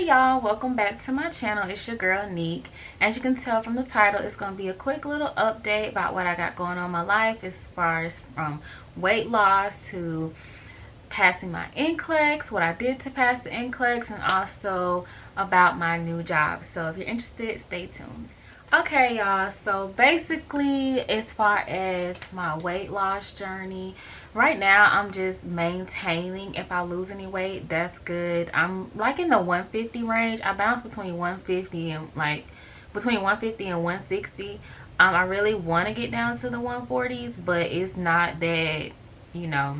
Hey y'all, welcome back to my channel. It's your girl Neek. As you can tell from the title, it's going to be a quick little update about what I got going on in my life, as far as from weight loss to passing my NCLEX, what I did to pass the NCLEX, and also about my new job. So if you're interested, stay tuned. Okay y'all, so basically as far as my weight loss journey, right now I'm just maintaining. If I lose any weight, that's good. I'm like in the 150 range. I bounce between 150 and like between 150 and 160. I really want to get down to the 140s, but it's not that, you know,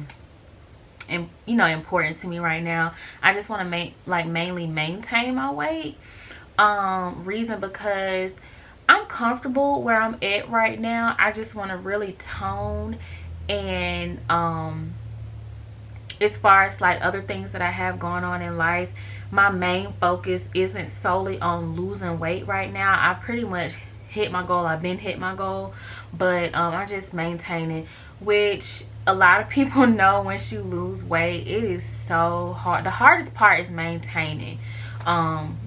important to me right now. I just want to mainly maintain my weight. Reason because I'm comfortable where I'm at right now. I just want to really tone, and as far as like other things that I have going on in life, my main focus isn't solely on losing weight right now. I pretty much hit my goal. I've been hit my goal, but I just maintain it, which a lot of people know. Once you lose weight, it is so hard. The hardest part is maintaining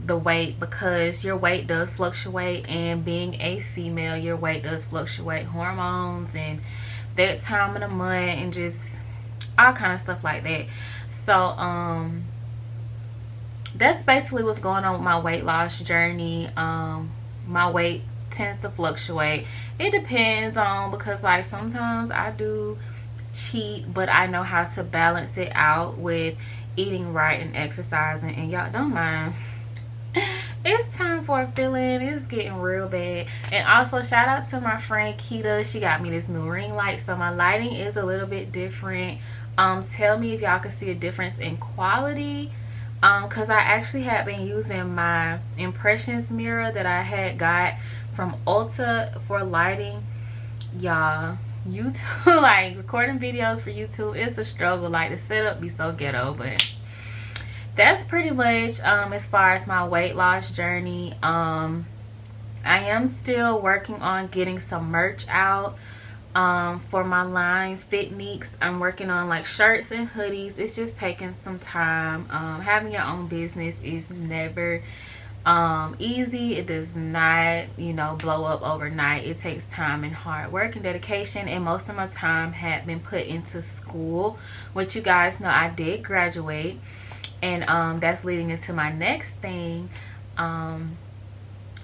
the weight, because your weight does fluctuate, and being a female, your weight does fluctuate, hormones and that time of the month and just all kind of stuff like that. So that's basically what's going on with my weight loss journey. My weight tends to fluctuate. It depends on, because like sometimes I do cheat, but I know how to balance it out with eating right and exercising. And y'all don't mind, it's time for a fill-in. It's getting real bad. And also shout out to my friend Keita. She got me this new ring light, so my lighting is a little bit different. Tell me if y'all can see a difference in quality, because I actually had been using my impressions mirror that I had got from Ulta for lighting. Y'all, YouTube, like recording videos for YouTube, it's a struggle. Like the setup be so ghetto, but that's pretty much as far as my weight loss journey. I am still working on getting some merch out for my line Fitneeks. I'm working on like shirts and hoodies. It's just taking some time. Having your own business is never easy. It does not, you know, blow up overnight. It takes time and hard work and dedication, and most of my time had been put into school, which you guys know I did graduate. And that's leading into my next thing, the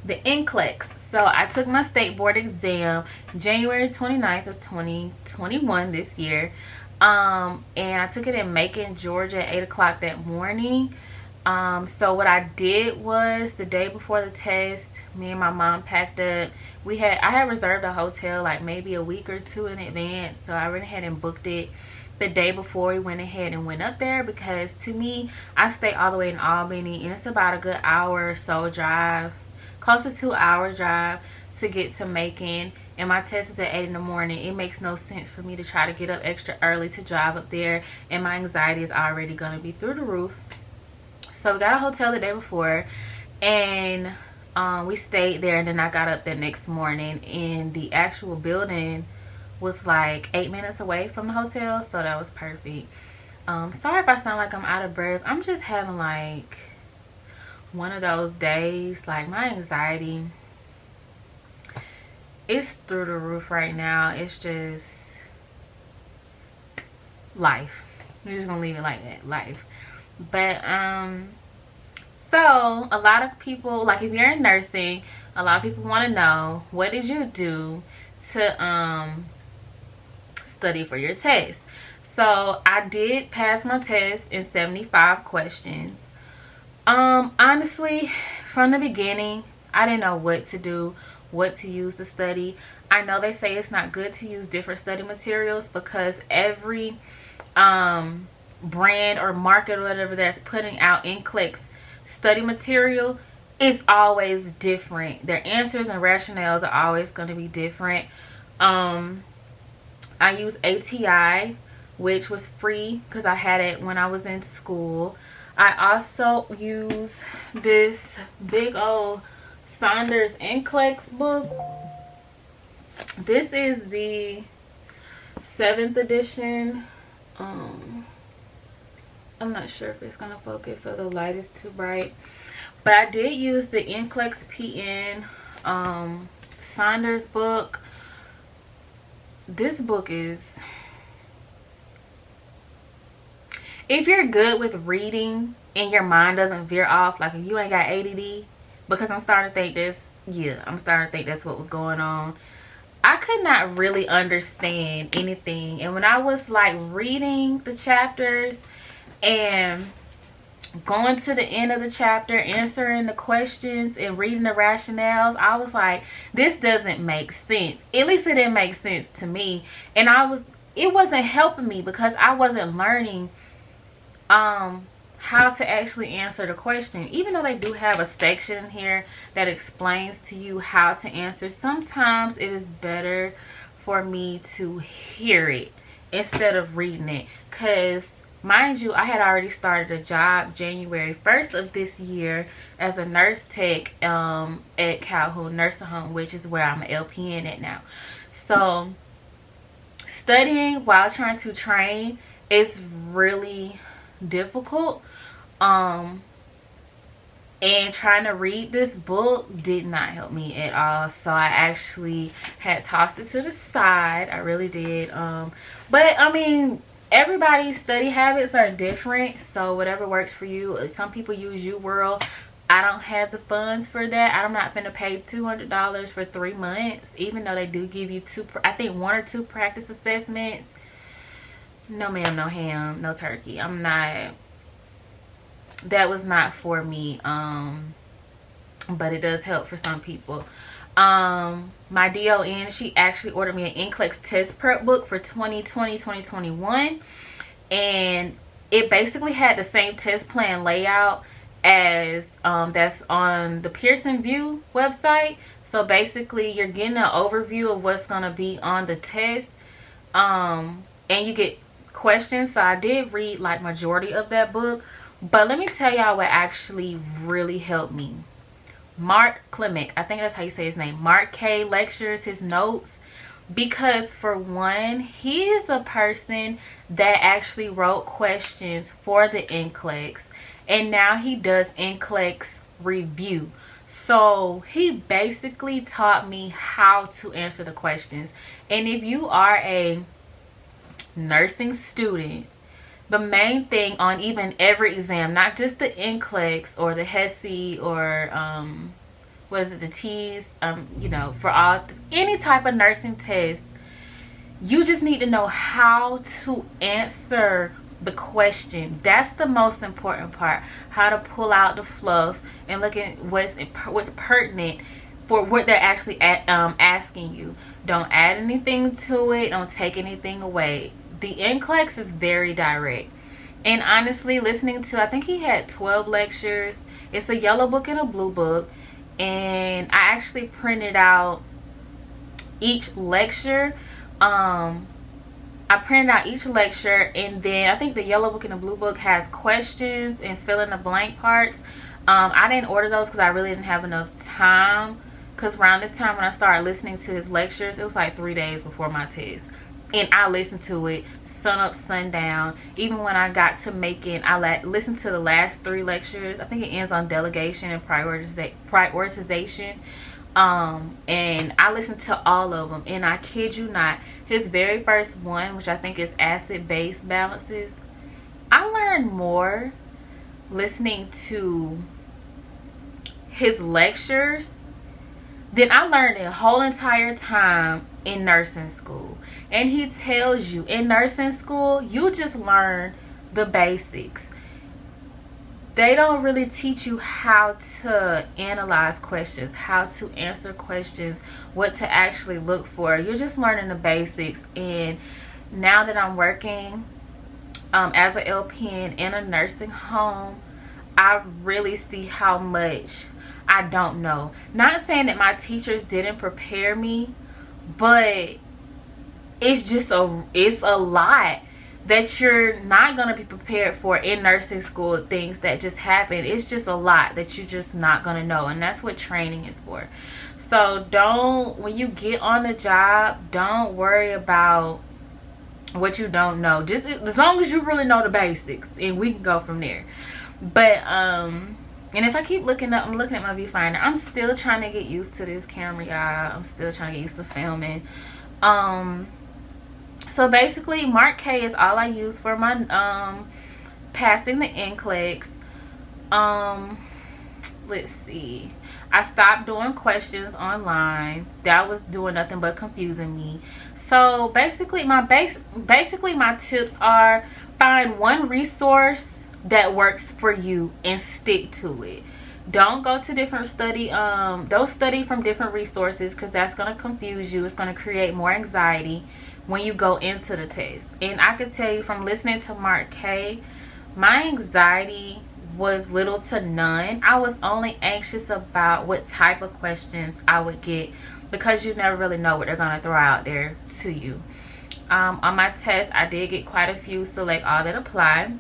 NCLEX. So I took my state board exam January 29th of 2021 this year, and I took it in Macon, Georgia at 8 o'clock that morning. So what I did was, the day before the test, me and my mom packed up. I had reserved a hotel like maybe a week or two in advance, so I went ahead and booked it the day before we went ahead and went up there, because to me, I stay all the way in Albany, and it's about a good hour or so drive, close to 2 hour drive to get to Macon, and my test is at 8 in the morning. It makes no sense for me to try to get up extra early to drive up there, and my anxiety is already going to be through the roof. So we got a hotel the day before, and we stayed there, and then I got up the next morning, and the actual building was like 8 minutes away from the hotel, so that was perfect. Sorry if I sound like I'm out of breath. I'm just having like one of those days. Like my anxiety is through the roof right now. It's just life. We're just gonna leave it like that, life. But so a lot of people, like if you're in nursing, a lot of people want to know, what did you do to study for your test? So I did pass my test in 75 questions. Honestly, from the beginning, I didn't know what to do, what to use to study. I know they say it's not good to use different study materials, because every brand or market or whatever that's putting out NCLEX study material is always different. Their answers and rationales are always going to be different. I use ATI, which was free because I had it when I was in school. I also use this big old Saunders NCLEX book. This is the 7th edition of I'm not sure if it's gonna focus or the light is too bright. But I did use the NCLEX PN Saunders book. This book is, if you're good with reading and your mind doesn't veer off, like if you ain't got ADD, because I'm starting to think this, yeah, I'm starting to think that's what was going on. I could not really understand anything. And when I was like reading the chapters and going to the end of the chapter, answering the questions and reading the rationales, I was like, this doesn't make sense. At least it didn't make sense to me. And it wasn't helping me because I wasn't learning how to actually answer the question. Even though they do have a section here that explains to you how to answer, sometimes it is better for me to hear it instead of reading it, because mind you, I had already started a job January 1st of this year as a nurse tech at Calhoun Nursing Home, which is where I'm an LPN at now. So studying while trying to train is really difficult. And trying to read this book did not help me at all. So I actually had tossed it to the side. I really did. But I mean, everybody's study habits are different, so whatever works for you. Some people use UWorld. I don't have the funds for that. I'm not finna pay $200 for 3 months, even though they do give you I think 1 or 2 practice assessments. No ma'am, no ham, no turkey. I'm not, that was not for me. But it does help for some people. My DON, she actually ordered me an NCLEX test prep book for 2020-2021, and it basically had the same test plan layout as that's on the Pearson VUE website. So basically you're getting an overview of what's going to be on the test, and you get questions. So I did read like majority of that book, but let me tell y'all what actually really helped me. Mark Klimek, I think that's how you say his name. Mark K lectures, his notes, because for one, he is a person that actually wrote questions for the NCLEX, and now he does NCLEX review. So he basically taught me how to answer the questions. And if you are a nursing student, the main thing on even every exam, not just the NCLEX or the HESI or what is it, the T's, you know, for any type of nursing test, you just need to know how to answer the question. That's the most important part. How to pull out the fluff and look at what's pertinent for what they're actually asking you. Don't add anything to it. Don't take anything away. The NCLEX is very direct. And honestly, listening to, I think he had 12 lectures. It's a yellow book and a blue book. And I actually printed out each lecture. I printed out each lecture, and then I think the yellow book and the blue book has questions and fill in the blank parts. I didn't order those because I really didn't have enough time, because around this time when I started listening to his lectures, it was like 3 days before my test, and I listened to it sun up, sundown. Even when I got to making, I listened to the last 3 lectures. I think it ends on delegation and prioritization. And I listened to all of them, and I kid you not, his very first one, which I think is acid-base balances, I learned more listening to his lectures than I learned the whole entire time in nursing school. And he tells you, in nursing school, you just learn the basics. They don't really teach you how to analyze questions, how to answer questions, what to actually look for. You're just learning the basics. And now that I'm working as an LPN in a nursing home, I really see how much I don't know. Not saying that my teachers didn't prepare me, but it's just it's a lot that you're not going to be prepared for in nursing school. Things that just happen, it's just a lot that you're just not going to know, and that's what training is for. So when you get on the job, don't worry about what you don't know, just as long as you really know the basics, and we can go from there. But and if I keep looking up, I'm looking at my viewfinder. I'm still trying to get used to this camera, y'all. I'm still trying to get used to filming. So basically Mark K is all I use for my passing the NCLEX. Let's see, I stopped doing questions online. That was doing nothing but confusing me. So basically my tips are: find one resource that works for you and stick to it. Don't go to different don't study from different resources, because that's going to confuse you. It's going to create more anxiety when you go into the test. And I could tell you from listening to Mark K, my anxiety was little to none. I was only anxious about what type of questions I would get, because you never really know what they're going to throw out there to you. On my test, I did get quite a few select all that apply.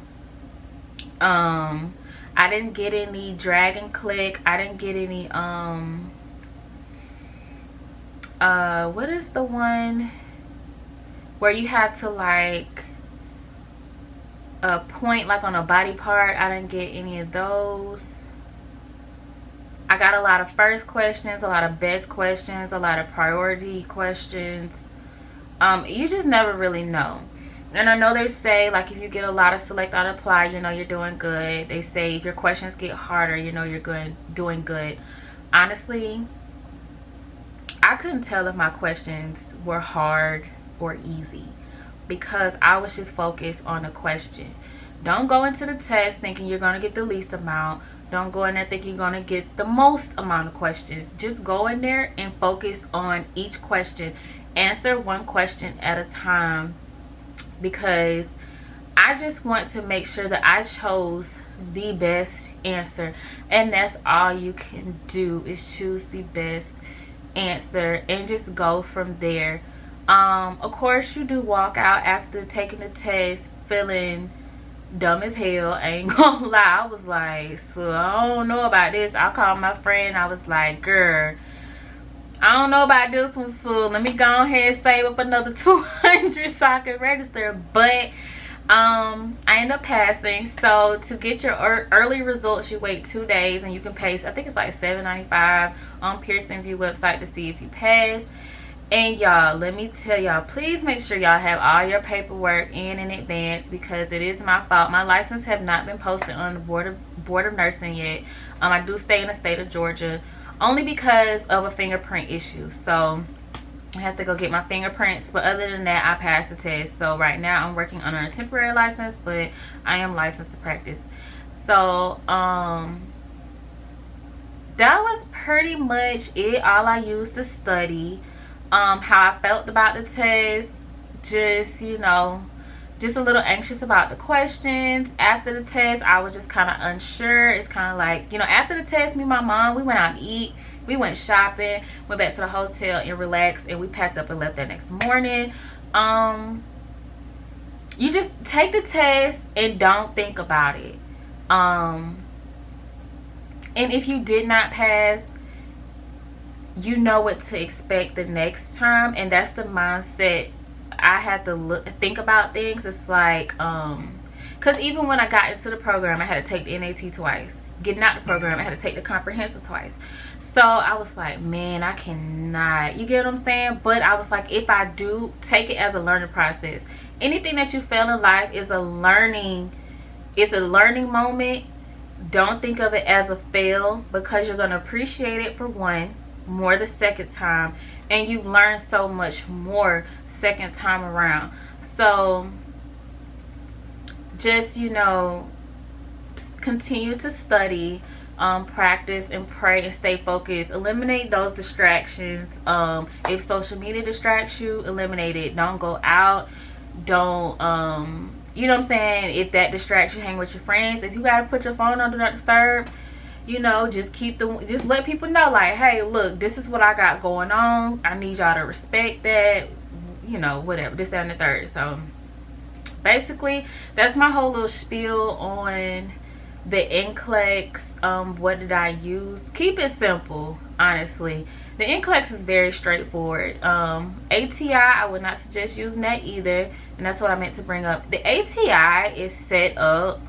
I didn't get any drag and click. I didn't get any what is the one where you have to like point like on a body part? I didn't get any of those. I got a lot of first questions, a lot of best questions, a lot of priority questions. You just never really know. And I know they say, like, if you get a lot of select all apply, you know you're doing good. They say if your questions get harder, you know you're doing good. Honestly, I couldn't tell if my questions were hard or easy, because I was just focused on the question. Don't go into the test thinking you're going to get the least amount. Don't go in there thinking you're going to get the most amount of questions. Just go in there and focus on each question. Answer one question at a time, because I just want to make sure that I chose the best answer, and that's all you can do, is choose the best answer and just go from there. Of course, you do walk out after taking the test feeling dumb as hell. I ain't gonna lie. I was like, so I don't know about this. I called my friend. I was like, girl, I don't know about this one, so let me go ahead and save up another 200 so I can register. But I ended up passing. So to get your early results, you wait 2 days, and you can pay, I think it's like $7.95 on Pearson VUE website to see if you pass. And y'all, let me tell y'all, please make sure y'all have all your paperwork in advance, because it is my fault. My license have not been posted on the Board of Nursing yet. I do stay in the state of Georgia, only because of a fingerprint issue. So I have to go get my fingerprints. But other than that, I passed the test. So right now I'm working on a temporary license, but I am licensed to practice. So that was pretty much it. All I used to study. How I felt about the test, just, you know, just a little anxious about the questions. After the test, I was just kind of unsure. It's kind of like, you know, after the test, me and my mom, we went out to eat, we went shopping, went back to the hotel and relaxed, and we packed up and left that next morning. You just take the test and don't think about it. And if you did not pass, you know what to expect the next time, and that's the mindset I had to think about things. It's like because even when I got into the program, I had to take the NAT twice. Getting out the program, I had to take the comprehensive twice. So I was like, man, I cannot, you get what I'm saying? But I was like, if I do, take it as a learning process. Anything that you fail in life is a learning moment. Don't think of it as a fail, because you're going to appreciate it, for one, more the second time, and you learn so much more second time around. So just, you know, continue to study, practice and pray and stay focused. Eliminate those distractions. If social media distracts you, eliminate it. Don't go out. Don't you know what I'm saying, if that distracts you, hang with your friends. If you gotta put your phone on do not disturb, you know, just let people know, like, hey, look, this is what I got going on. I need y'all to respect that, you know, whatever, this, that, and the third. So basically, that's my whole little spiel on the NCLEX. What did I use? Keep it simple, honestly. The NCLEX is very straightforward. ATI, I would not suggest using that either, and that's what I meant to bring up. The ATI is set up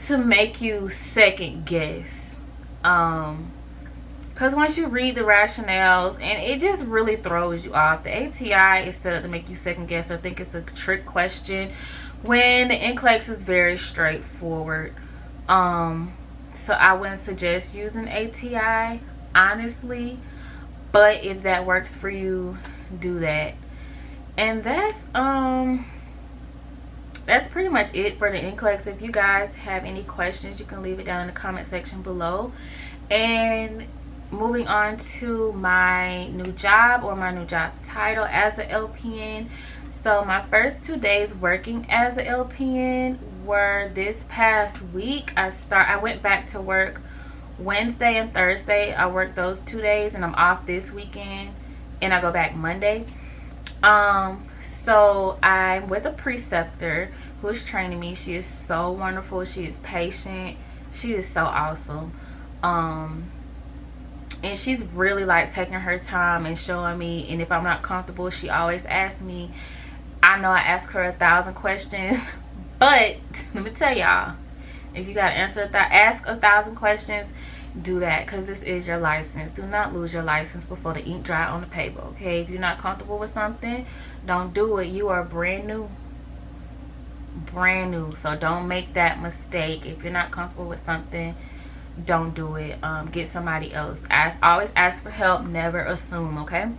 to make you second guess, because once you read the rationales, and it just really throws you off. The ATI is set up to make you second guess or think it's a trick question, when the NCLEX is very straightforward. So I wouldn't suggest using ATI, honestly, but if that works for you, do that. And that's pretty much it for the NCLEX. If you guys have any questions, you can leave it down in the comment section below. And moving on to my new job, or my new job title as an LPN. So my first 2 days working as an LPN were this past week. I went back to work Wednesday and Thursday. I worked those 2 days, and I'm off this weekend, and I go back Monday. So I'm with a preceptor who is training me. She is so wonderful. She is patient. She is so awesome. And she's really like taking her time and showing me, and if I'm not comfortable, she always asks me. I know I ask her 1,000 questions, but let me tell y'all, if you gotta ask 1,000 questions, do that, because this is your license. Do not lose your license before the ink dry on the paper, okay? If you're not comfortable with something, don't do it. You are brand new, so don't make that mistake. If you're not comfortable with something, don't do it. Get somebody else. Always ask for help, never assume, okay?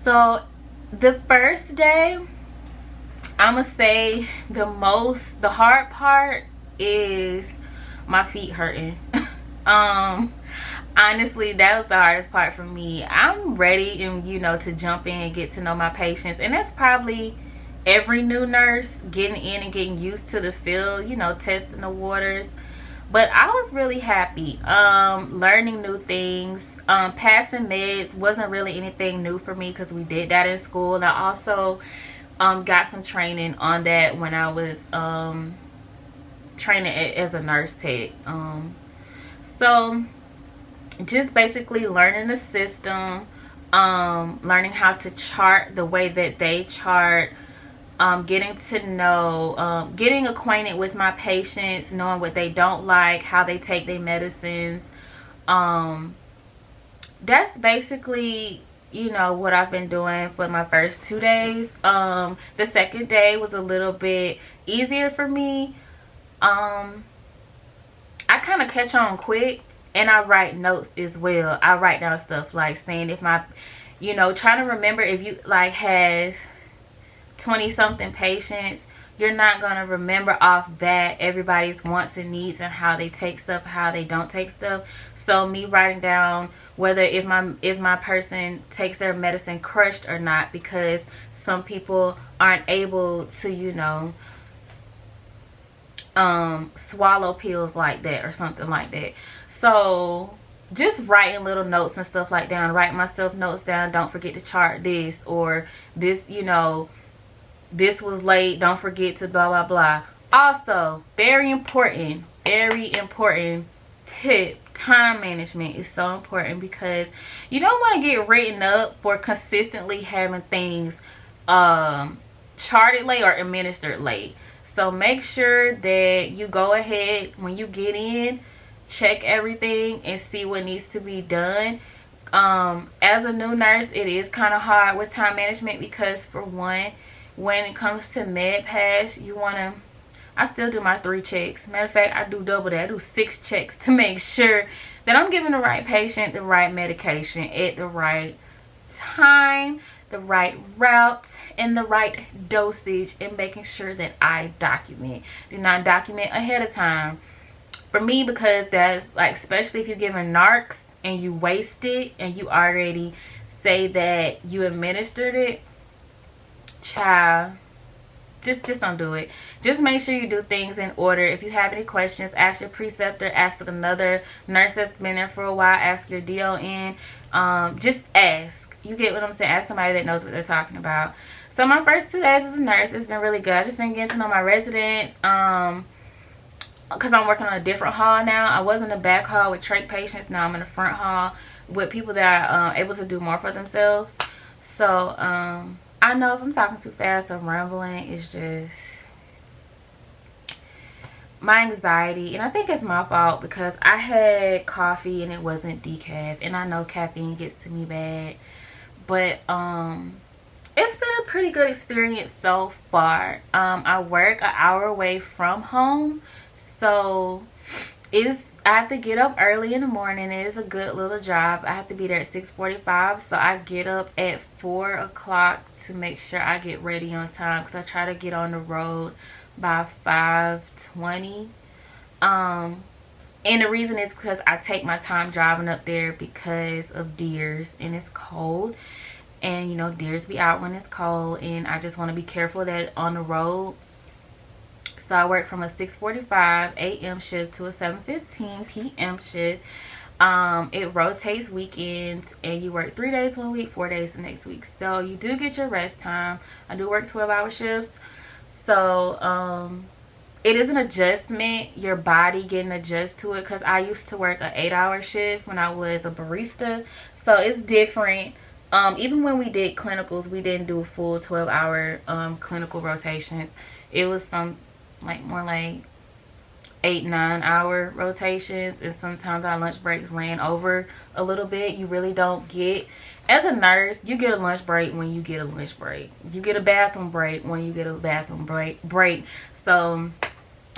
So the first day, I'm gonna say the hard part is my feet hurting. Honestly, that was the hardest part for me. I'm ready and to jump in and get to know my patients, and that's probably every new nurse, getting in and getting used to the field, testing the waters. But I was really happy, learning new things. Passing meds wasn't really anything new for me, because we did that in school, and I also got some training on that when I was training as a nurse tech. So just basically learning the system, learning how to chart the way that they chart, getting to know, getting acquainted with my patients, knowing what they don't like, how they take their medicines. That's basically what I've been doing for my first 2 days. The second day was a little bit easier for me. I kind of catch on quick, and I write notes as well. I write down stuff like saying if my trying to remember, if you like have 20 something patients, you're not going to remember off bat everybody's wants and needs and how they take stuff, how they don't take stuff. So me writing down whether if my person takes their medicine crushed or not, because some people aren't able to swallow pills like that or something like that. So just writing little notes and stuff like that. Write myself notes down. Don't forget to chart this, or this this was late, don't forget to blah blah blah. Also, very important tip, time management is so important, because you don't want to get written up for consistently having things charted late or administered late. So make sure that you go ahead when you get in, check everything and see what needs to be done. As a new nurse, it is kind of hard with time management, because for one, when it comes to MedPass, I still do my 3 checks. Matter of fact, I do double that. I do 6 checks to make sure that I'm giving the right patient the right medication at the right time, the right route, and the right dosage, and making sure that I document. Do not document ahead of time. For me, because that's like, especially if you're giving narcs and you waste it and you already say that you administered it, child, just don't do it. Just make sure you do things in order. If you have any questions, ask your preceptor, ask another nurse that's been there for a while, ask your DON. Just ask. You get what I'm saying? Ask somebody that knows what they're talking about. So my first 2 days as a nurse, it's been really good. I've just been getting to know my residents, because I'm working on a different hall now. I was in the back hall with trach patients. Now I'm in the front hall with people that are able to do more for themselves. So I know if I'm talking too fast or rambling, it's just my anxiety, and I think it's my fault because I had coffee and it wasn't decaf, and I know caffeine gets to me bad, but it's been a pretty good experience so far. I work an hour away from home, so I have to get up early in the morning. It is a good little job. I have to be there at 6:45, so I get up at 4 o'clock to make sure I get ready on time, because I try to get on the road by 5:20. And the reason is because I take my time driving up there because of deers, and it's cold, and you know, deers be out when it's cold, and I just want to be careful that on the road. So I work from a 6:45 a.m. shift to a 7:15 p.m. shift. It rotates weekends, and you work 3 days one week, 4 days the next week. So you do get your rest time. I do work 12-hour shifts. So it is an adjustment, your body getting adjusted to it, because I used to work an 8-hour shift when I was a barista. So it's different. Even when we did clinicals, we didn't do full 12-hour clinical rotations. It was more like 8-9 hour rotations, and sometimes our lunch breaks ran over a little bit. You really don't get, as a nurse, you get a lunch break when you get a lunch break. You get a bathroom break when you get a bathroom break. So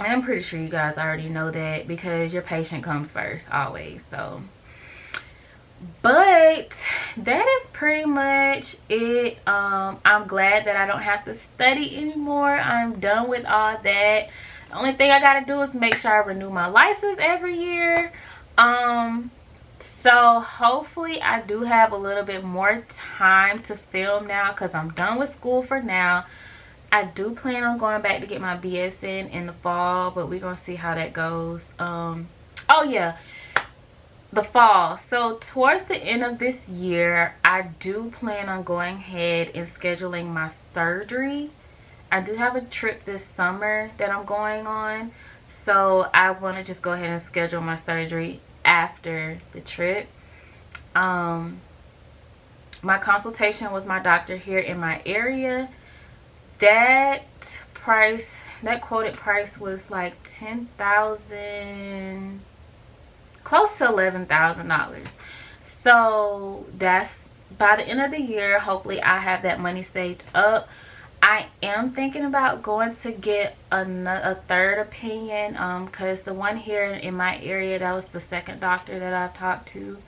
I'm pretty sure you guys already know that, because your patient comes first always. So but that is pretty much it. I'm glad that I don't have to study anymore. I'm done with all that. The only thing I gotta do is make sure I renew my license every year. So hopefully I do have a little bit more time to film now, because I'm done with school for now. I do plan on going back to get my BSN in the fall, but we're gonna see how that goes. Oh yeah, the fall. So towards the end of this year, I do plan on going ahead and scheduling my surgery. I do have a trip this summer that I'm going on, so I want to just go ahead and schedule my surgery after the trip. My consultation with my doctor here in my area, that quoted price was like $10,000, close to $11,000. So that's by the end of the year. Hopefully I have that money saved up. I am thinking about going to get a third opinion, because the one here in my area, that was the second doctor that I talked to.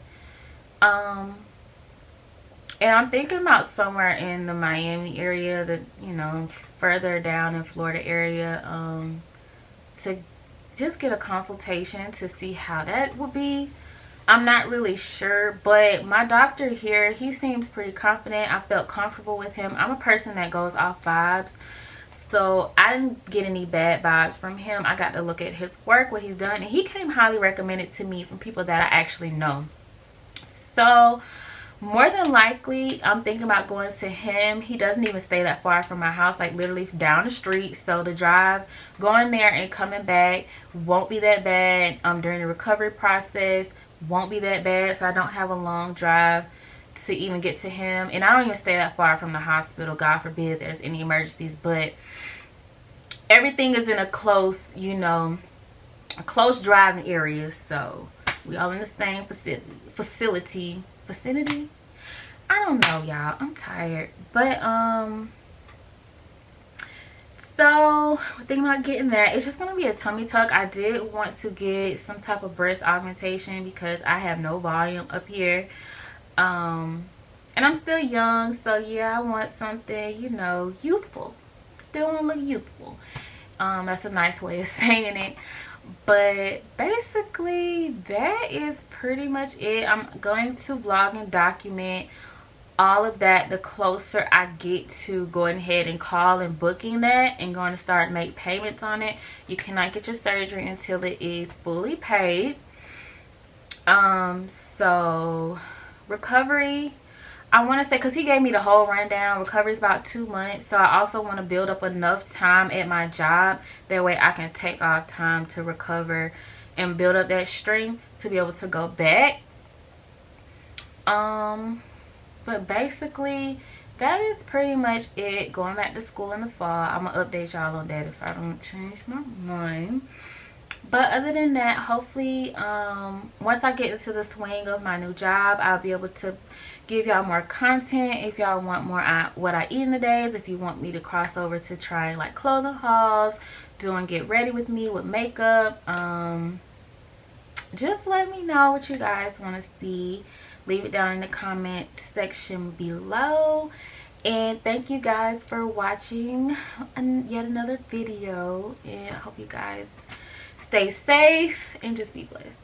And I'm thinking about somewhere in the Miami area, that, you know, further down in Florida area, to just get a consultation to see how that would be. I'm not really sure, but my doctor here, he seems pretty confident. I felt comfortable with him. I'm a person that goes off vibes, so I didn't get any bad vibes from him. I got to look at his work, what he's done, and he came highly recommended to me from people that I actually know. So more than likely, I'm thinking about going to him. He doesn't even stay that far from my house, like literally down the street. So the drive going there and coming back won't be that bad. During the recovery process won't be that bad, so I don't have a long drive to even get to him. And I don't even stay that far from the hospital, God forbid there's any emergencies. But everything is in a close, you know, a close driving area. So we all in the same vicinity. I don't know, y'all. I'm tired. But so thinking about getting that. It's just gonna be a tummy tuck. I did want to get some type of breast augmentation because I have no volume up here, and I'm still young, so yeah, I want something, you know, youthful. Still want to look youthful. That's a nice way of saying it. But basically that is pretty much it. I'm going to vlog and document all of that the closer I get to going ahead and call and booking that and going to start make payments on it. You cannot get your surgery until it is fully paid. So recovery, I want to say, because he gave me the whole rundown, recovery is about 2 months. So I also want to build up enough time at my job, that way I can take off time to recover and build up that strength to be able to go back. But basically that is pretty much it. Going back to school in the fall. I'm gonna update y'all on that if I don't change my mind. But other than that, hopefully once I get into the swing of my new job, I'll be able to give y'all more content. If y'all want more what I eat in the days, if you want me to cross over to trying like clothing hauls, doing get ready with me with makeup, just let me know what you guys want to see. Leave it down in the comment section below. And thank you guys for watching yet another video, and I hope you guys stay safe and just be blessed.